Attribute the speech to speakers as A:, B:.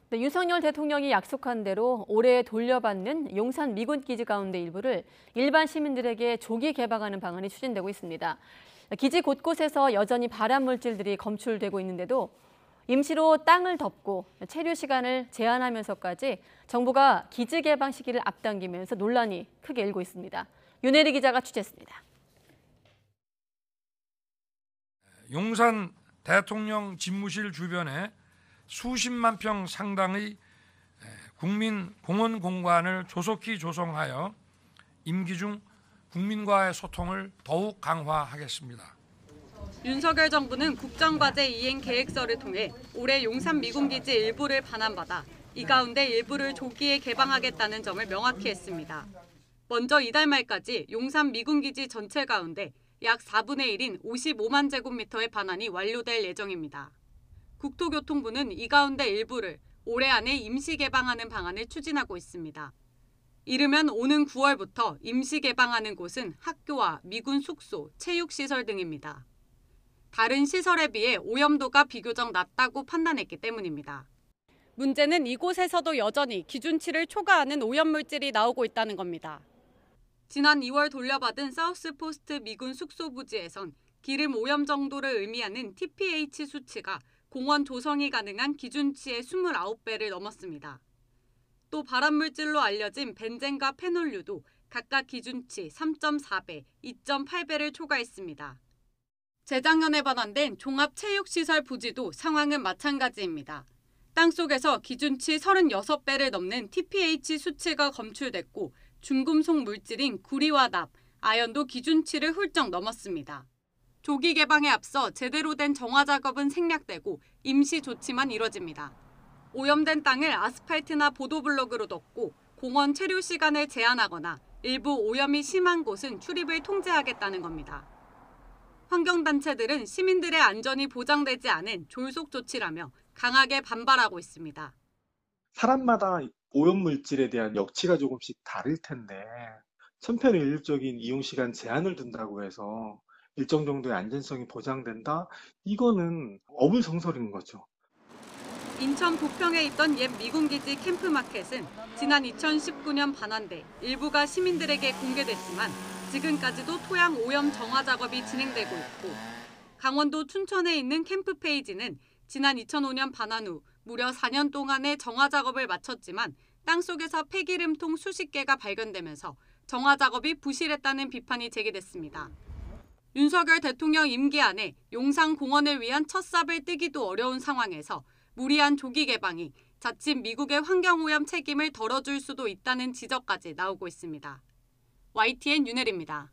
A: 네, 윤석열 대통령이 약속한 대로 올해 돌려받는 용산 미군 기지 가운데 일부를 일반 시민들에게 조기 개방하는 방안이 추진되고 있습니다. 기지 곳곳에서 여전히 발암 물질들이 검출되고 있는데도 임시로 땅을 덮고 체류 시간을 제한하면서까지 정부가 기지 개방 시기를 앞당기면서 논란이 크게 일고 있습니다. 윤혜리 기자가 취재했습니다.
B: 용산 대통령 집무실 주변에 수십만 평 상당의 국민 공원 공간을 조속히 조성하여 임기 중 국민과의 소통을 더욱 강화하겠습니다.
C: 윤석열 정부는 국정과제 이행 계획서를 통해 올해 용산 미군기지 일부를 반환받아 이 가운데 일부를 조기에 개방하겠다는 점을 명확히 했습니다. 먼저 이달 말까지 용산 미군기지 전체 가운데 약 4분의 1인 55만 제곱미터의 반환이 완료될 예정입니다. 국토교통부는 이 가운데 일부를 올해 안에 임시 개방하는 방안을 추진하고 있습니다. 이르면 오는 9월부터 임시 개방하는 곳은 학교와 미군 숙소, 체육시설 등입니다. 다른 시설에 비해 오염도가 비교적 낮다고 판단했기 때문입니다. 문제는 이곳에서도 여전히 기준치를 초과하는 오염물질이 나오고 있다는 겁니다. 지난 2월 돌려받은 사우스포스트 미군 숙소 부지에선 기름 오염 정도를 의미하는 TPH 수치가 공원 조성이 가능한 기준치의 29배를 넘었습니다. 또 발암물질로 알려진 벤젠과 페놀류도 각각 기준치 3.4배, 2.8배를 초과했습니다. 재작년에 반환된 종합체육시설 부지도 상황은 마찬가지입니다. 땅속에서 기준치 36배를 넘는 TPH 수치가 검출됐고 중금속 물질인 구리와 납, 아연도 기준치를 훌쩍 넘었습니다. 조기 개방에 앞서 제대로 된 정화 작업은 생략되고 임시 조치만 이뤄집니다. 오염된 땅을 아스팔트나 보도블럭으로 덮고 공원 체류 시간을 제한하거나 일부 오염이 심한 곳은 출입을 통제하겠다는 겁니다. 환경단체들은 시민들의 안전이 보장되지 않은 졸속 조치라며 강하게 반발하고 있습니다.
D: 사람마다 오염물질에 대한 역치가 조금씩 다를 텐데 천편일률적인 이용시간 제한을 둔다고 해서 일정 정도의 안전성이 보장된다? 이거는 어불성설인 거죠.
C: 인천 부평에 있던 옛 미군기지 캠프마켓은 지난 2019년 반환돼 일부가 시민들에게 공개됐지만 지금까지도 토양 오염 정화 작업이 진행되고 있고 강원도 춘천에 있는 캠프 페이지는 지난 2005년 반환 후 무려 4년 동안의 정화 작업을 마쳤지만 땅속에서 폐기름통 수십 개가 발견되면서 정화 작업이 부실했다는 비판이 제기됐습니다. 윤석열 대통령 임기 안에 용산 공원을 위한 첫 삽을 뜨기도 어려운 상황에서 무리한 조기 개방이 자칫 미국의 환경오염 책임을 덜어줄 수도 있다는 지적까지 나오고 있습니다. YTN 윤혜리입니다.